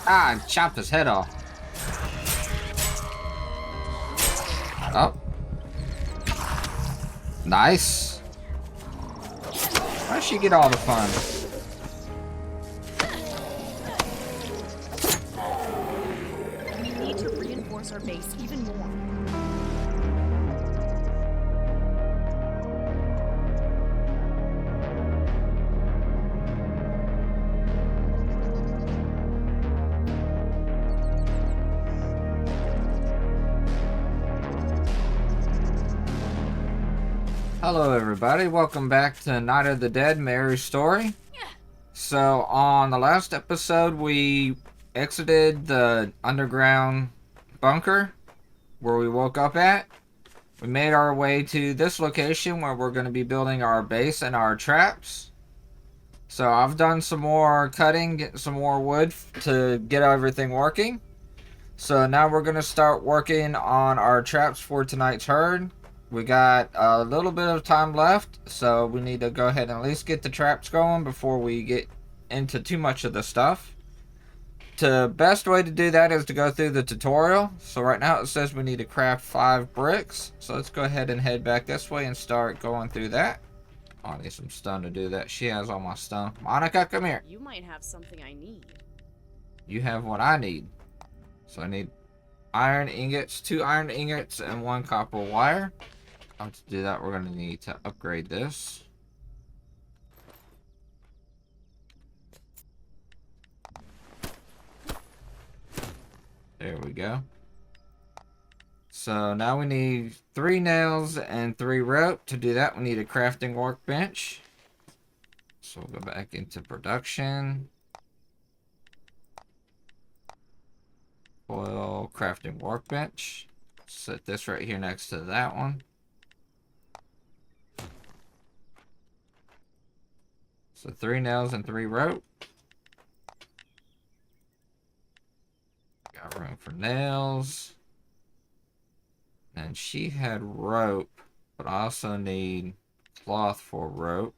Ah, chopped his head off. Oh. Nice. Why does she get all the fun? We need to reinforce our base even more. Hello everybody, welcome back to Night of the Dead, Mary's story. So on the last episode we exited the underground bunker where we woke up at. We made our way to this location where we're going to be building our base and our traps. So I've done some more cutting, getting some more wood to get everything working. So now we're going to start working on our traps for tonight's herd. We got a little bit of time left, so we need to go ahead and at least get the traps going before we get into too much of the stuff. The best way to do that is to go through the tutorial. So right now it says we need to craft 5 bricks. So let's go ahead and head back this way and start going through that. Oh, I need some stone to do that. She has all my stone. Monica, come here. You might have something I need. You have what I need. So I need iron ingots, 2 iron ingots, and 1 copper wire. To do that, we're going to need to upgrade this. There we go. So now we need 3 nails and 3 rope. To do that, we need a crafting workbench. So we'll go back into production. Oil crafting workbench. Set this right here next to that one. So 3 nails and 3 rope. Got room for nails. And she had rope, but I also need cloth for rope.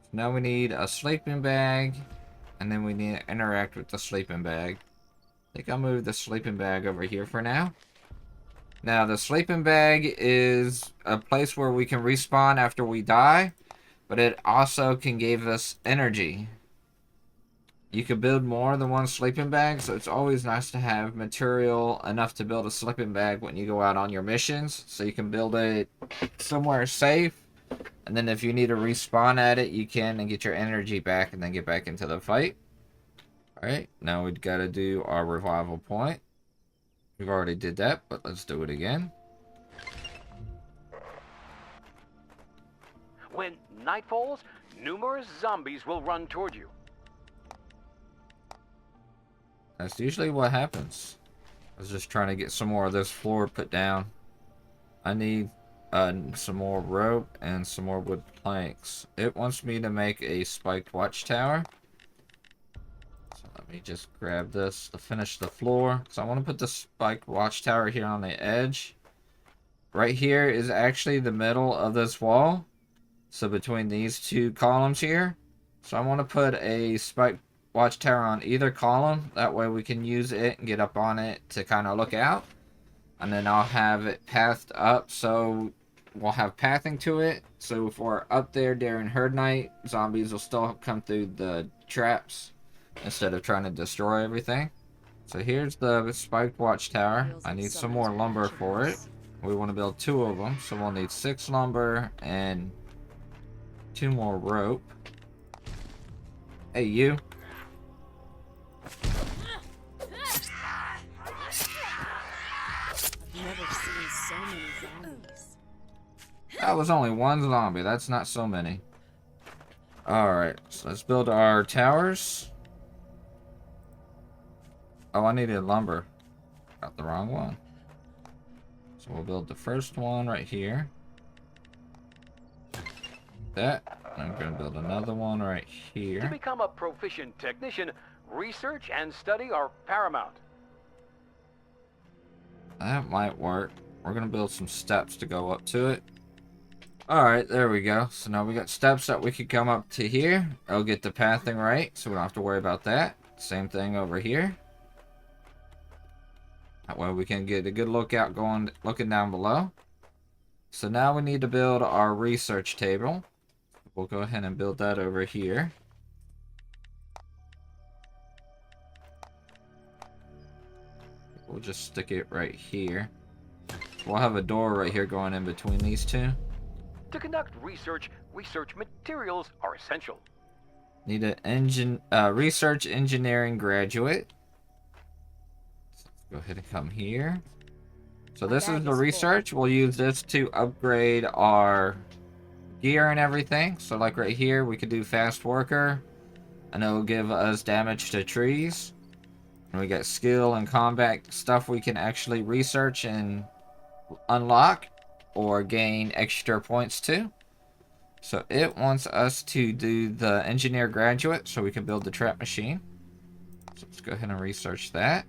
So now we need a sleeping bag, and then we need to interact with the sleeping bag. I think I'll move the sleeping bag over here for now. Now the sleeping bag is a place where we can respawn after we die, but it also can give us energy. You can build more than 1 sleeping bag, so it's always nice to have material enough to build a sleeping bag when you go out on your missions. So you can build it somewhere safe, and then if you need to respawn at it, you can and get your energy back and then get back into the fight. Alright, now we've got to do our revival point. We've already did that, but let's do it again. When night falls, numerous zombies will run toward you. That's usually what happens. I was just trying to get some more of this floor put down. I need some more rope and some more wood planks. It wants me to make a spiked watchtower. So let me just grab this to finish the floor. So I want to put the spiked watchtower here on the edge. Right here is actually the middle of this wall. So between these 2 columns here. So I want to put a spiked watchtower on either column. That way we can use it and get up on it to kind of look out. And then I'll have it pathed up, so we'll have pathing to it. So if we're up there during herd night, zombies will still come through the traps instead of trying to destroy everything. So here's the spiked watchtower. I need some more lumber for it. We want to build 2 of them, so we'll need 6 lumber and 2 more rope. Hey, you. I've never seen so many zombies. That was only 1 zombie. That's not so many. Alright, so let's build our towers. Oh, I needed lumber. Got the wrong one. So we'll build the first one right here. That. I'm going to build another one right To here. become a proficient technician, research and study are paramount. That might work. We're going to build some steps to go up to it. Alright, there we go. So now we got steps that we could come up to here. I'll get the pathing right, so we don't have to worry about that. Same thing over here. That way we can get a good lookout looking down below. So now we need to build our research table. We'll go ahead and build that over here. We'll just stick it right here. We'll have a door right here going in between these two. To conduct research, research materials are essential. Need an research engineering graduate. So let's go ahead and come here. So this is the research. We'll use this to upgrade our gear and everything. So like right here, we could do fast worker, and it will give us damage to trees. And we got skill and combat stuff we can actually research and unlock or gain extra points to. So it wants us to do the engineer graduate so we can build the trap machine. So let's go ahead and research that.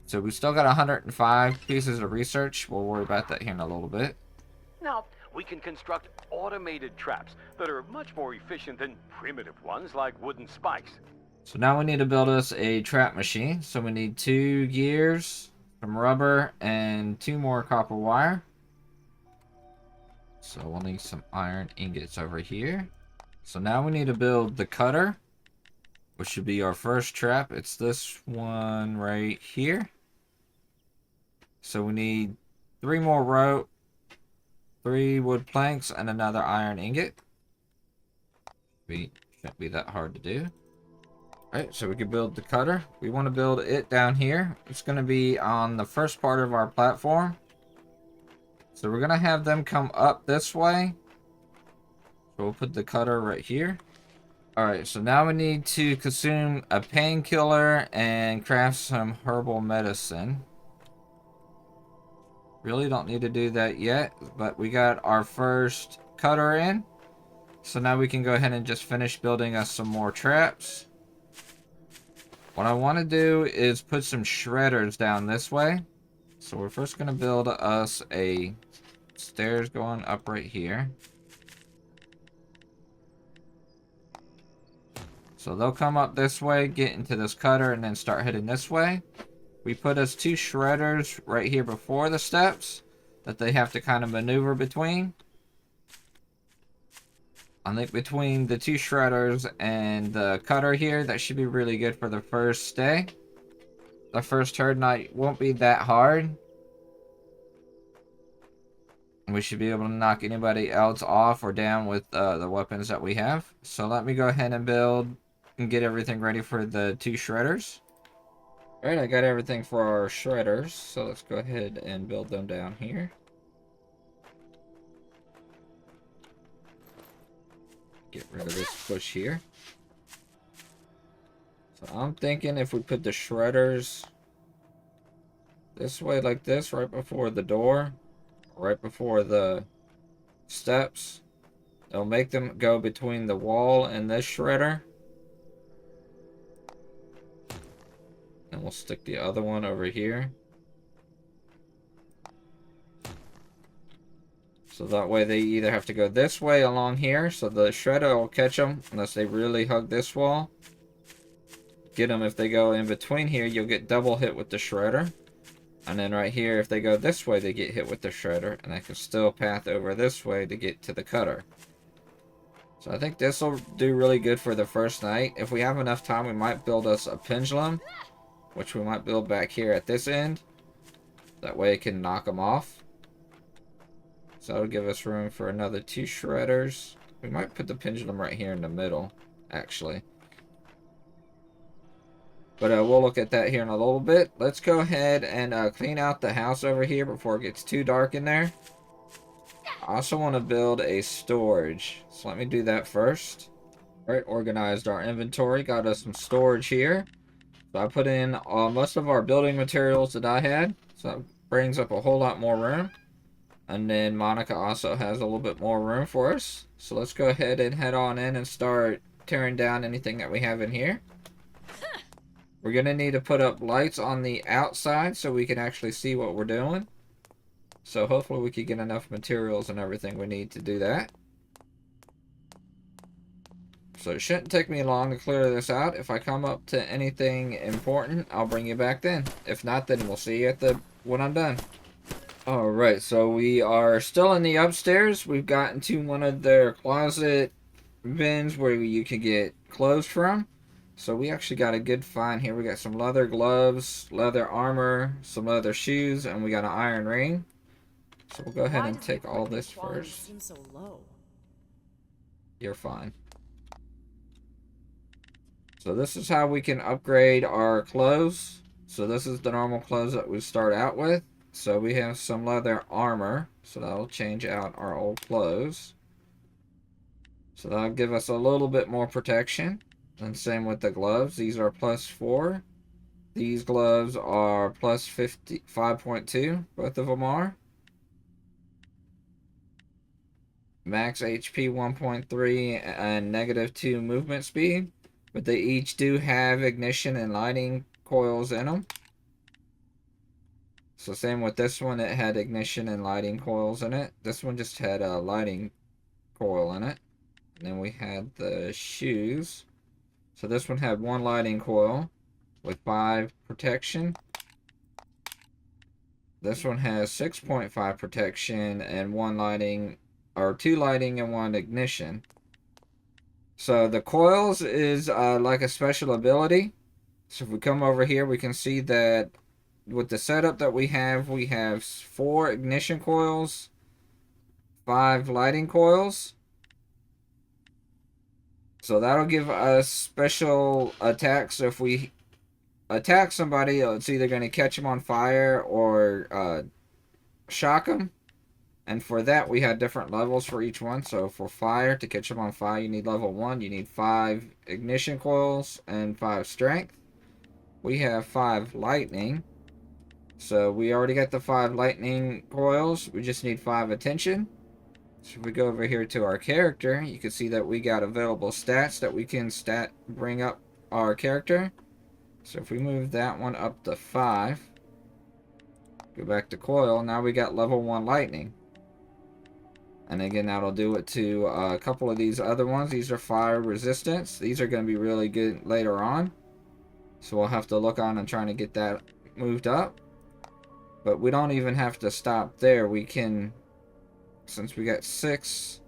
So we still got 105 pieces of research. We'll worry about that here in a little bit. Now, we can construct automated traps that are much more efficient than primitive ones like wooden spikes. So now we need to build us a trap machine. So we need 2 gears, some rubber, and 2 more copper wire. So we'll need some iron ingots over here. So now we need to build the cutter, which should be our first trap. It's this one right here. So we need 3 more rope, 3 wood planks, and another iron ingot. Shouldn't be that hard to do. Alright, so we can build the cutter. We want to build it down here. It's going to be on the first part of our platform. So we're going to have them come up this way. So we'll put the cutter right here. Alright, so now we need to consume a painkiller and craft some herbal medicine. Really don't need to do that yet, but we got our first cutter in. So now we can go ahead and just finish building us some more traps. What I want to do is put some shredders down this way. So we're first going to build us a stairs going up right here. So they'll come up this way, get into this cutter, and then start heading this way. We put us 2 shredders right here before the steps that they have to kind of maneuver between. I think between the 2 shredders and the cutter here, that should be really good for the first day. The first herd night won't be that hard. We should be able to knock anybody else off or down with the weapons that we have. So let me go ahead and build and get everything ready for the 2 shredders. Alright, I got everything for our shredders. So let's go ahead and build them down here. Get rid of this push here. So I'm thinking if we put the shredders this way like this, right before the door, right before the steps, it'll make them go between the wall and this shredder. And we'll stick the other one over here. So that way they either have to go this way along here, so the shredder will catch them unless they really hug this wall. Get them if they go in between here, you'll get double hit with the shredder. And then right here, if they go this way, they get hit with the shredder, and they can still path over this way to get to the cutter. So I think this will do really good for the first night. If we have enough time, we might build us a pendulum, which we might build back here at this end. That way it can knock them off. So that'll give us room for another 2 shredders. We might put the pendulum right here in the middle, actually. But we'll look at that here in a little bit. Let's go ahead and clean out the house over here before it gets too dark in there. I also want to build a storage. So let me do that first. Alright, organized our inventory. Got us some storage here. So I put in most of our building materials that I had. So that brings up a whole lot more room. And then Monica also has a little bit more room for us. So let's go ahead and head on in and start tearing down anything that we have in here. We're going to need to put up lights on the outside so we can actually see what we're doing. So hopefully we can get enough materials and everything we need to do that. So it shouldn't take me long to clear this out. If I come up to anything important, I'll bring you back then. If not, then we'll see you at when I'm done. Alright, so we are still in the upstairs. We've gotten to one of their closet bins where you can get clothes from. So we actually got a good find here. We got some leather gloves, leather armor, some leather shoes, and we got an iron ring. So we'll go ahead and take all this first. Seems so low. You're fine. So this is how we can upgrade our clothes. So this is the normal clothes that we start out with. So we have some leather armor. So that'll change out our old clothes. So that'll give us a little bit more protection. And same with the gloves. These are +4. These gloves are +5.2. Both of them are. Max HP 1.3 and -2 movement speed. But they each do have ignition and lighting coils in them. So same with this one, it had ignition and lighting coils in it. This one just had a lighting coil in it. And then we had the shoes. So this one had 1 lighting coil with 5 protection. This one has 6.5 protection and 1 lighting, or 2 lighting and 1 ignition. So the coils is like a special ability. So if we come over here, we can see that with the setup that we have 4 ignition coils, 5 lighting coils. So that'll give us special attacks. So if we attack somebody, it's either going to catch them on fire or shock them. And for that, we had different levels for each one. So for fire, to catch them on fire, you need level 1. You need 5 ignition coils and 5 strength. We have 5 lightning. So we already got the 5 lightning coils. We just need 5 attention. So if we go over here to our character, you can see that we got available stats that we can bring up our character. So if we move that one up to 5, go back to coil, now we got level 1 lightning. And again, that'll do it to a couple of these other ones. These are fire resistance. These are going to be really good later on. So we'll have to look on and trying to get that moved up. But we don't even have to stop there. We can, since we got 6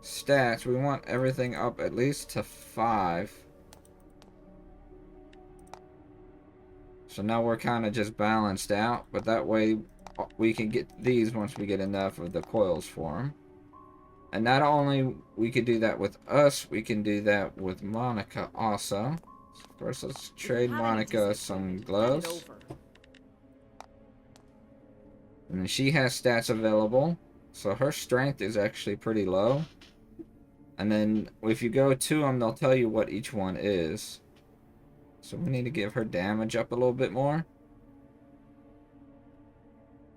stats, we want everything up at least to 5. So now we're kind of just balanced out. But that way we can get these once we get enough of the coils for them. And not only we could do that with us, we can do that with Monica also. So first, let's trade Monica some gloves. And then she has stats available. So her strength is actually pretty low. And then if you go to them, they'll tell you what each one is. So we need to give her damage up a little bit more.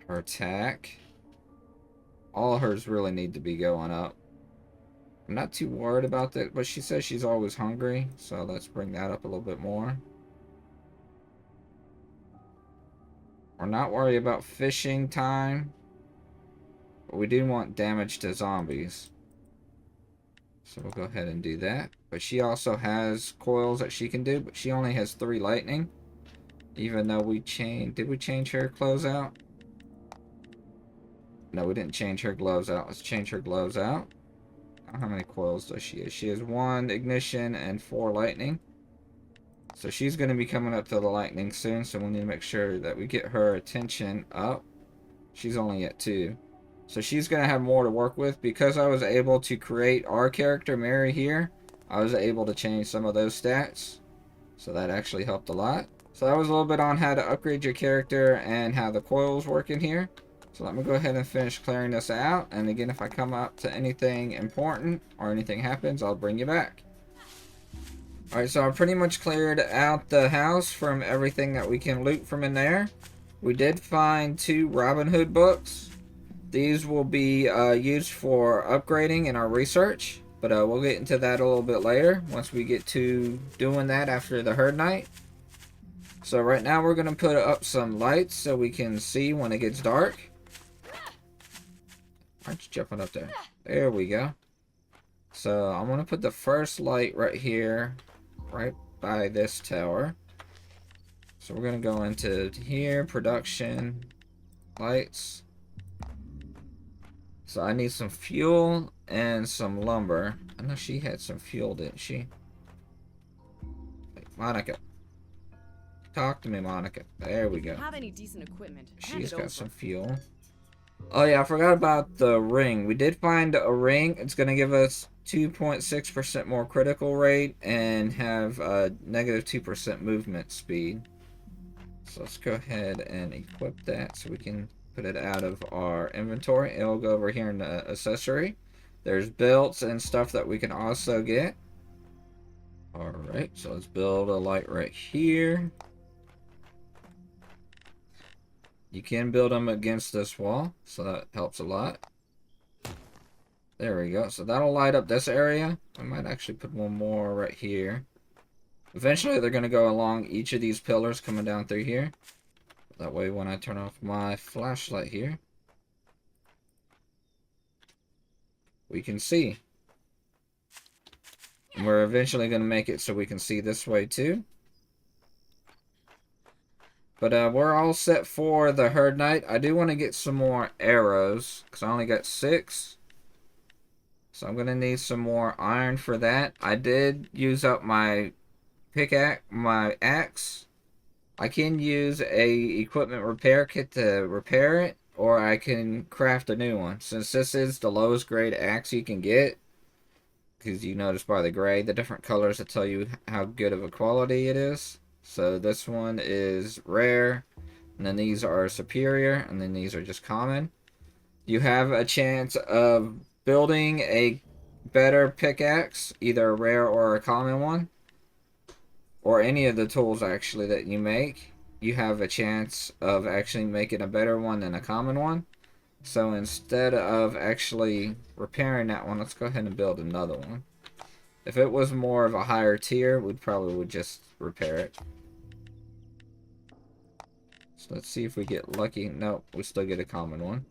Her attack. All hers really need to be going up. I'm not too worried about that, but she says she's always hungry, so let's bring that up a little bit more. We're not worried about fishing time, but we do want damage to zombies. So we'll go ahead and do that. But she also has coils that she can do, but she only has 3 lightning. Even though we changed... Did we change her clothes out? No, we didn't change her gloves out. Let's change her gloves out. How many coils does she have? She has 1 ignition and 4 lightning. So she's going to be coming up to the lightning soon. So we need to make sure that we get her attention up. She's only at 2. So she's going to have more to work with. Because I was able to create our character, Mary, here, I was able to change some of those stats. So that actually helped a lot. So that was a little bit on how to upgrade your character and how the coils work in here. So let me go ahead and finish clearing this out. And again, if I come up to anything important or anything happens, I'll bring you back. Alright, so I pretty much cleared out the house from everything that we can loot from in there. We did find 2 Robin Hood books. These will be used for upgrading in our research. But we'll get into that a little bit later once we get to doing that after the Horde night. So right now we're going to put up some lights so we can see when it gets dark. Aren't you jumping up there? There we go. So I'm gonna put the first light right here, right by this tower. So we're gonna go into here, production, lights. So I need some fuel and some lumber. I know she had some fuel, didn't she? Wait, Monica. Talk to me, Monica. There we go. Have any decent equipment? Hand She's it got over. some fuel. Oh yeah, I forgot about the ring. We did find a ring. It's gonna give us 2.6% more critical rate and have a negative 2% movement speed. So let's go ahead and equip that so we can put it out of our inventory. It'll go over here in the accessory. There's belts and stuff that we can also get. Alright, so let's build a light right here. You can build them against this wall, so that helps a lot. There we go. So that'll light up this area. I might actually put one more right here. Eventually, they're going to go along each of these pillars coming down through here. That way, when I turn off my flashlight here, we can see. And we're eventually going to make it so we can see this way too. But we're all set for the Horde Night. I do want to get some more arrows, because I only got 6. So I'm going to need some more iron for that. I did use up my pickaxe, my axe. I can use a equipment repair kit to repair it, or I can craft a new one. Since this is the lowest grade axe you can get, because you notice by the gray, the different colors that tell you how good of a quality it is. So this one is rare, and then these are superior, and then these are just common. You have a chance of building a better pickaxe, either a rare or a common one, or any of the tools actually that you make. You have a chance of actually making a better one than a common one. So instead of actually repairing that one, let's go ahead and build another one. If it was more of a higher tier, we probably would just repair it. So let's see if we get lucky. Nope, we still get a common one.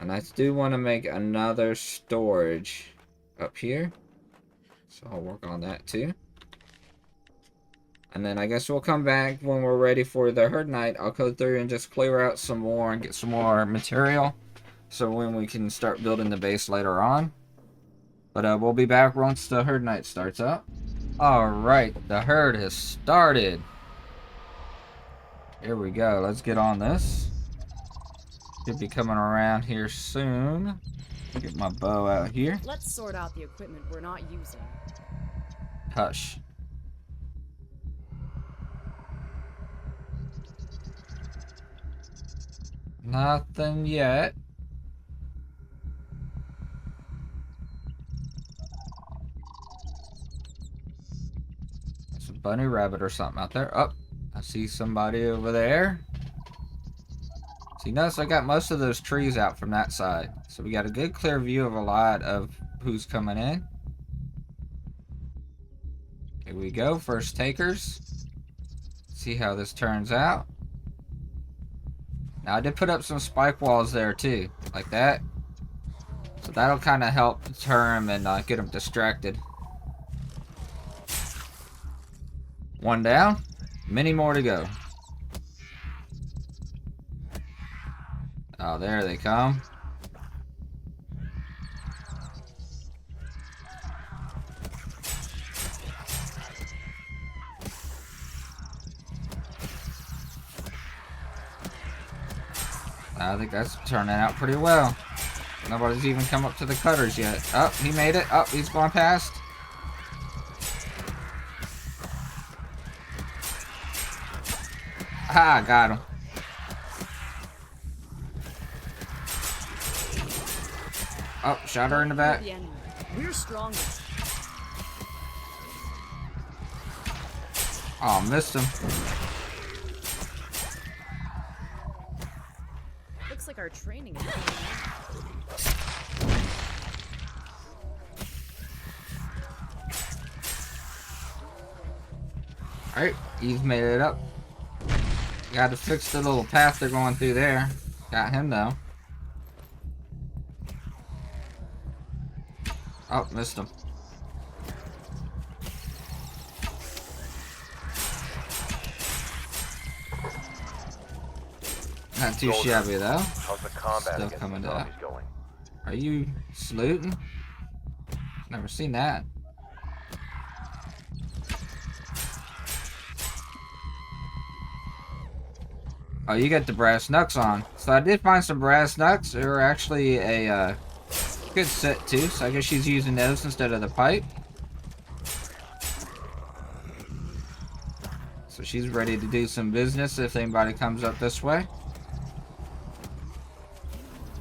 And I do want to make another storage up here. So I'll work on that too. And then I guess we'll come back when we're ready for the Horde Night. I'll go through and just clear out some more and get some more material. So when we can start building the base later on. But we'll be back once the Horde Night starts up. Alright, the Horde has started. Here we go. Let's get on this. Should be coming around here soon. Get my bow out here. Let's sort out the equipment we're not using. Hush. Nothing yet. There's a bunny rabbit or something out there. Oh, I see somebody over there. See, notice I got most of those trees out from that side. So we got a good clear view of a lot of who's coming in. Here we go, first takers. See how this turns out. Now I did put up some spike walls there too, like that. So that'll kind of help deter them and get them distracted. One down, many more to go. Oh, there they come. I think that's turning out pretty well. Nobody's even come up to the cutters yet. Oh, he made it. Oh, he's going past. Ah, got him. Oh, shot her in the back. We're stronger. Oh, missed him. Looks like our training is going Alright, he's made it up. Got to fix the little path they're going through there. Got him though. Oh, missed him. Not too Soldier, shabby though. how's the combat Still against coming the up. zombies going? Are you saluting? Never seen that. Oh, you got the brass knucks on. So I did find some brass knucks. They were actually a good set too. So I guess she's using those instead of the pipe. So she's ready to do some business if anybody comes up this way.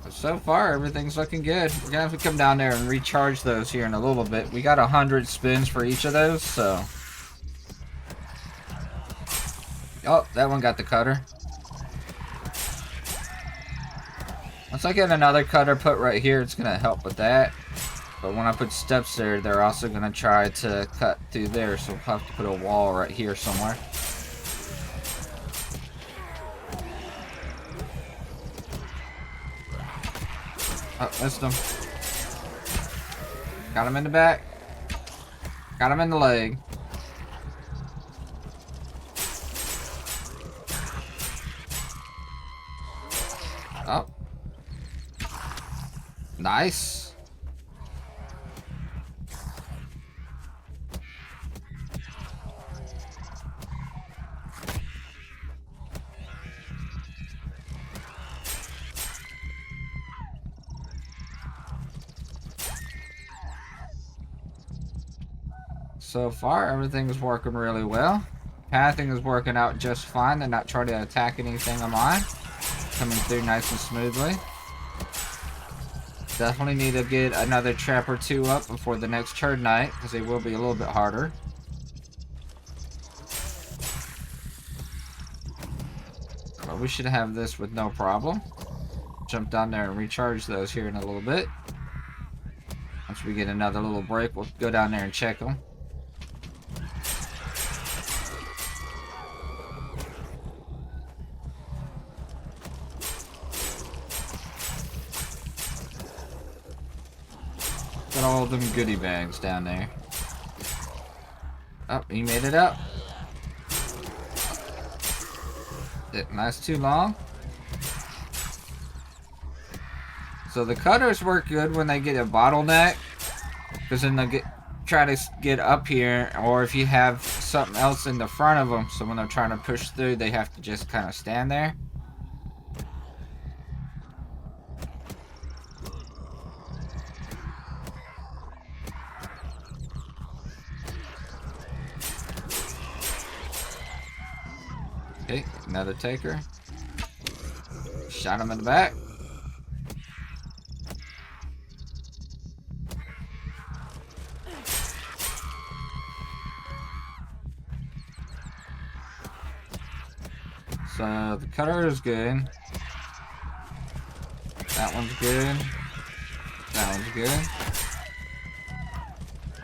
But so far, everything's looking good. We're gonna have to come down there and recharge those here in a little bit. We got 100 spins for each of those, so. Oh, that one got the cutter. Once I get another cutter put right here, it's gonna help with that. But when I put steps there, they're also gonna try to cut through there, so we'll have to put a wall right here somewhere. Oh, missed him. Got him in the back. Got him in the leg. Oh. Nice. So far, everything's working really well. Pathing is working out just fine. They're not trying to attack anything of mine. Coming through nice and smoothly. Definitely need to get another trap or two up before the next Horde night, because they will be a little bit harder. But we should have this with no problem. Jump down there and recharge those here in a little bit. Once we get another little break, we'll go down there and check them. Got all of them goodie bags down there. Oh, he made it up. Didn't last too long. So the cutters work good when they get a bottleneck, because then they'll try to get up here, or if you have something else in the front of them, so when they're trying to push through, they have to just kind of stand there. Okay, another taker. Shot him in the back. So the cutter is good. That one's good. That one's good.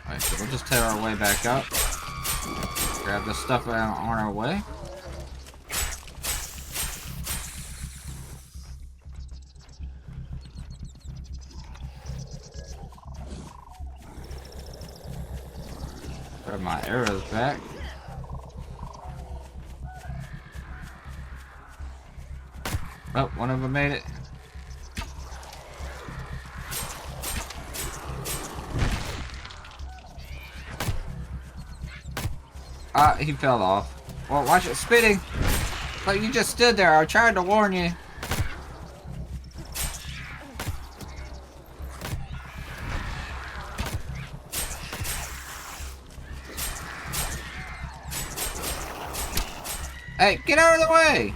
Alright, so we'll just tear our way back up. Grab the stuff on our way. Grab my arrows back. Oh, one of them made it. Ah, he fell off. Well, watch it spitting. Like you just stood there. I tried to warn you. Hey, get out of the way!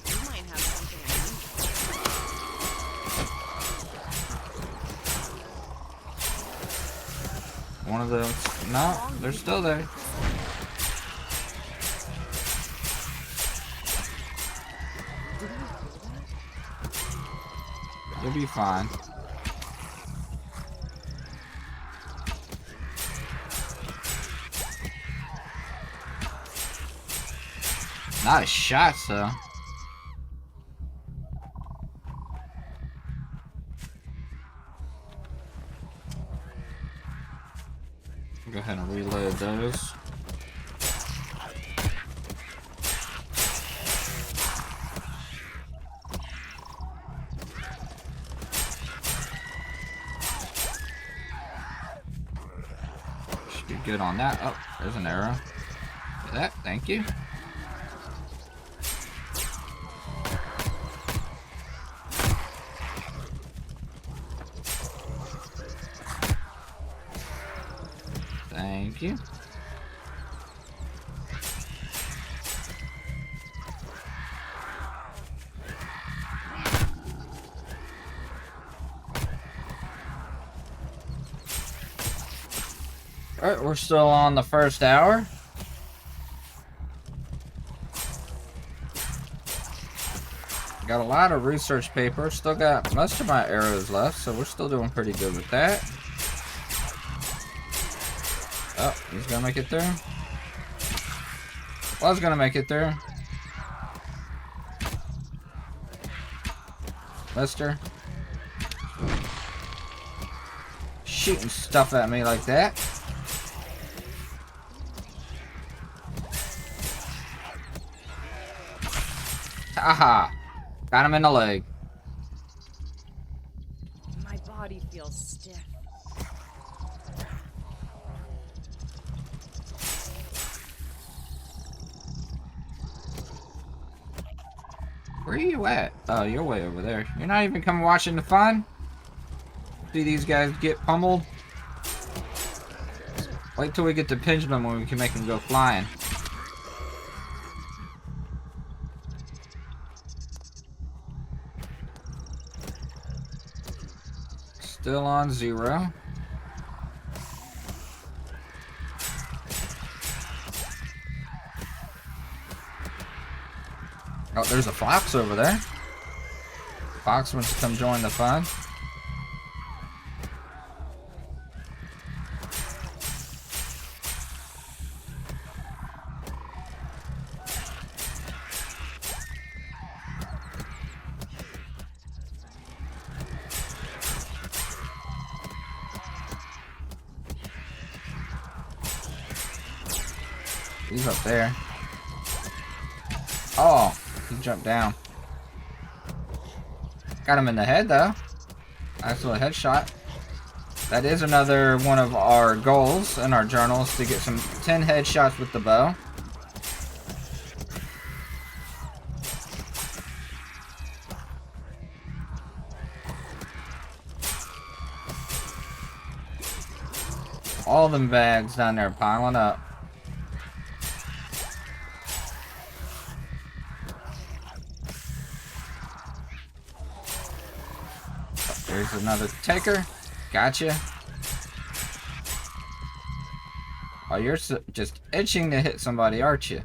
You might have something I need. One of them. No, they're still there. You'll be fine. Nice shots, though. Go ahead and reload those. Should be good on that. Oh, there's an arrow. Look at that, thank you. Thank you. Alright, we're still on the first hour. Got a lot of research paper. Still got most of my arrows left, so we're still doing pretty good with that. Oh, he's gonna make it through. Was gonna make it through. Mister. Shooting stuff at me like that. Haha. Got him in the leg. My body feels stiff. Where are you at? Oh, you're way over there. You're not even coming watching the fun? See these guys get pummeled? Wait till we get to pendulum when we can make them go flying. Still on 0. Oh, there's a fox over there. Fox wants to come join the fun. He's up there. Oh, he jumped down. Got him in the head though. Nice little headshot. That is another one of our goals in our journals, to get some 10 headshots with the bow. All them bags down there piling up. There's another taker. Gotcha. Oh, you're just itching to hit somebody, aren't you?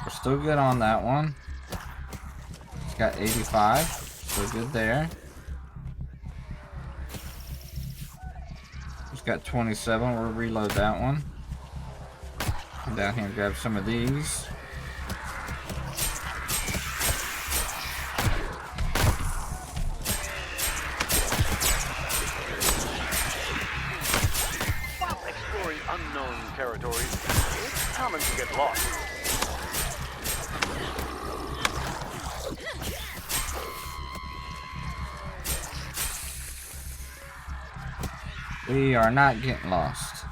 We're still good on that one. It's got 85. Still good there. Got 27. We'll reload that one. Come down here and grab some of these. While exploring unknown territories, it's common to get lost. We are not getting lost.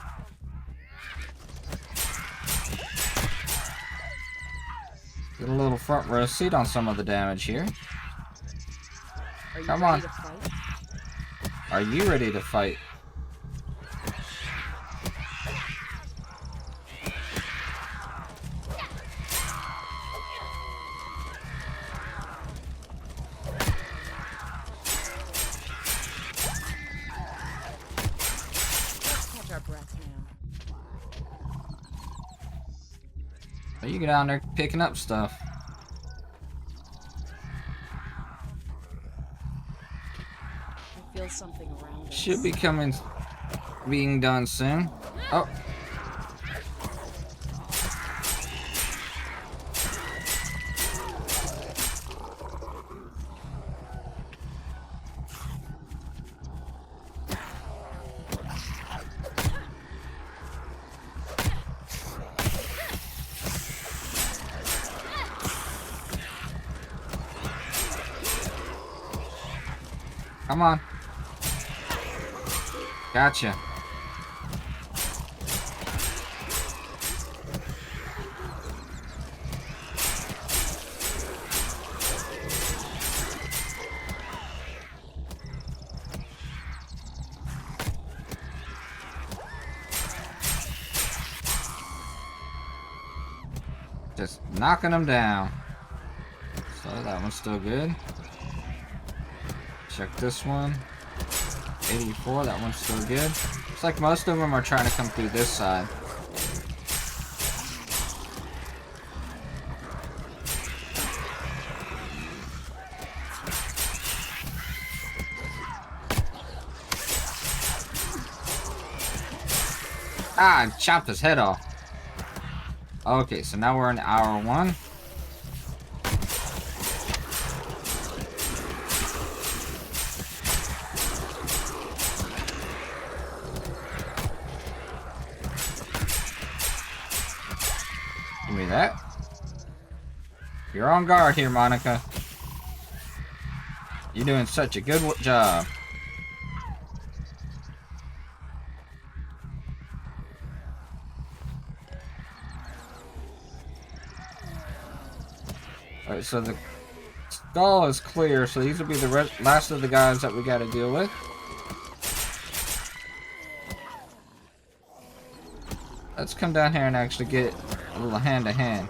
Get a little front row seat on some of the damage here. Come on. Are you ready to fight? You get down there picking up stuff. I feel something around us. Should be being done soon. Oh. Come on. Gotcha. Just knocking them down. So that one's still good. Check this one. 84, that one's still good. Looks like most of them are trying to come through this side. Ah, I chopped his head off. Okay, so now we're in hour 1. Give me that. You're on guard here, Monica. You're doing such a good job. Alright, so the skull is clear, so these will be the last of the guys that we gotta deal with. Let's come down here and actually get a little hand-to-hand.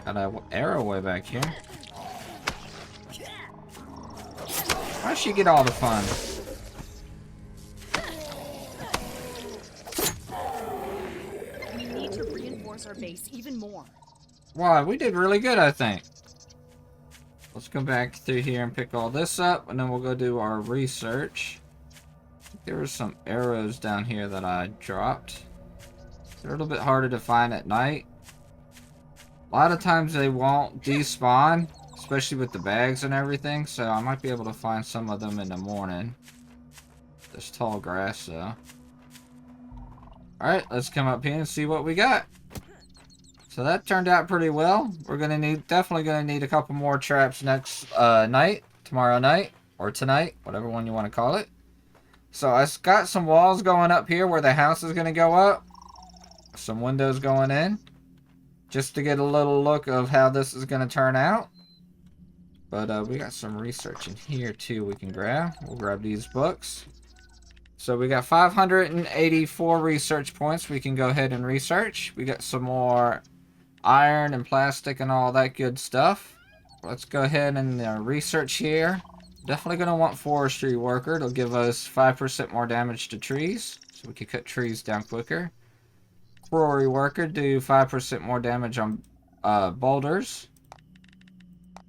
Got an arrow way back here. Why does she get all the fun? We need to reinforce our base even more. Wow, we did really good, I think. Let's come back through here and pick all this up, and then we'll go do our research. There were some arrows down here that I dropped. They're a little bit harder to find at night. A lot of times they won't despawn, especially with the bags and everything, so I might be able to find some of them in the morning. This tall grass, though. Alright, let's come up here and see what we got. So that turned out pretty well. We're definitely gonna need a couple more traps next night, tomorrow night, or tonight, whatever one you want to call it. So I got some walls going up here where the house is gonna go up. Some windows going in. Just to get a little look of how this is going to turn out. But we got some research in here too we can grab. We'll grab these books. So we got 584 research points we can go ahead and research. We got some more iron and plastic and all that good stuff. Let's go ahead and research here. Definitely going to want forestry worker. It'll give us 5% more damage to trees. So we can cut trees down quicker. Quarry worker, do 5% more damage on boulders.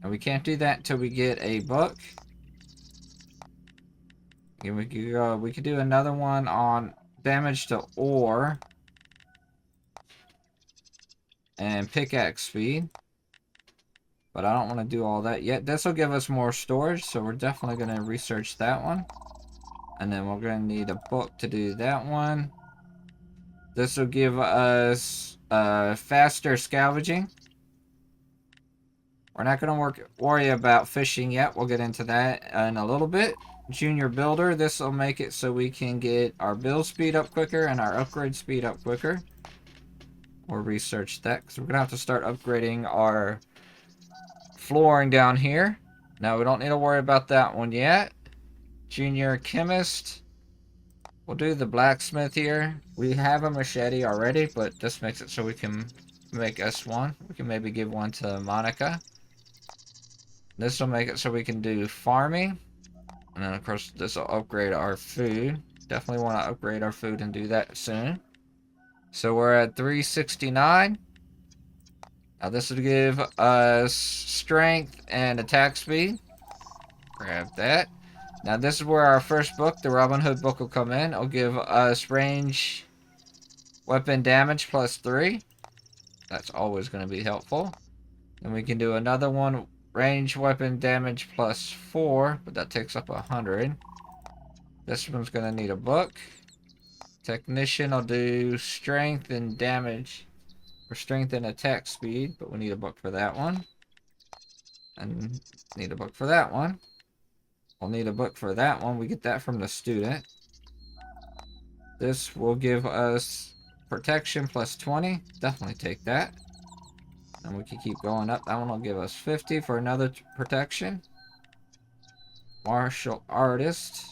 And we can't do that until we get a book. And we could do another one on damage to ore. And pickaxe speed. But I don't want to do all that yet. This will give us more storage, so we're definitely going to research that one. And then we're going to need a book to do that one. This will give us faster scavenging. We're not going to worry about fishing yet. We'll get into that in a little bit. Junior builder. This will make it so we can get our build speed up quicker and our upgrade speed up quicker. We'll research that because we're going to have to start upgrading our flooring down here. Now we don't need to worry about that one yet. Junior chemist. We'll do the blacksmith here. We have a machete already, but this makes it so we can make us one. We can maybe give one to Monica. This will make it so we can do farming. And then, of course, this will upgrade our food. Definitely want to upgrade our food and do that soon. So we're at 369. Now this will give us strength and attack speed. Grab that. Now this is where our first book, the Robin Hood book, will come in. It'll give us range weapon damage plus 3. That's always going to be helpful. Then we can do another one, Range weapon damage plus 4, but that takes up 100. This one's gonna need a book. Technician will do strength and damage, or strength and attack speed, but we need a book for that one. And need a book for that one. We'll need a book for that one. We get that from the student. This will give us protection plus 20. Definitely take that. And we can keep going up. That one will give us 50 for another protection. Martial artist.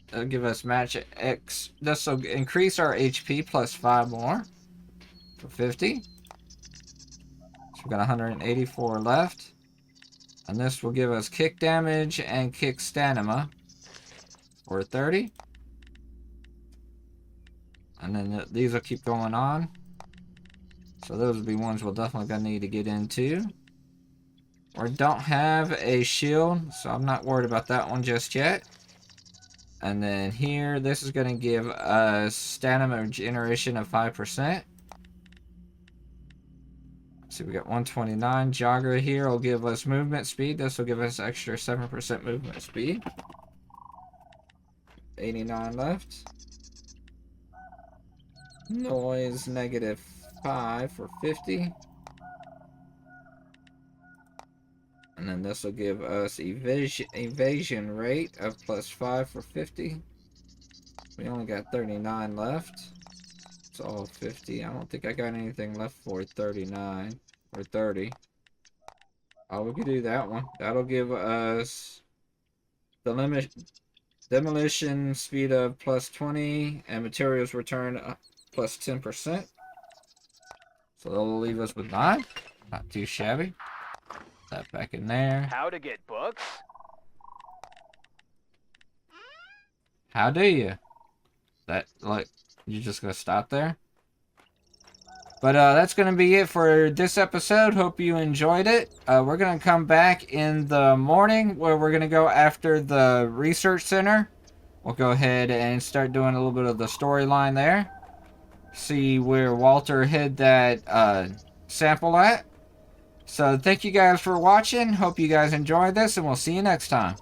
That'll give us match X. This will increase our HP plus 5 more for 50. So we got 184 left. And this will give us kick damage and kick stamina for 30. And then these will keep going on. So those will be ones we'll definitely gonna need to get into. Or don't have a shield, so I'm not worried about that one just yet. And then here, this is gonna give us stamina regeneration of 5%. See, we got 129. Jogger here will give us movement speed. This will give us extra 7% movement speed. 89 left. Noise negative 5 for 50. And then this will give us evasion rate of plus 5 for 50. We only got 39 left. It's all 50. I don't think I got anything left for 39 or 30. Oh, we could do that one. That'll give us the demolition speed of plus 20 and materials return plus 10%. So that'll leave us with 9. Not too shabby. Put that back in there. How to get books? How do you? That, like, you're just gonna stop there? But that's gonna be it for this episode. Hope you enjoyed it. We're gonna come back in the morning where we're gonna go after the research center. We'll go ahead and start doing a little bit of the storyline there. See where Walter hid that sample at. So thank you guys for watching. Hope you guys enjoyed this, and we'll see you next time.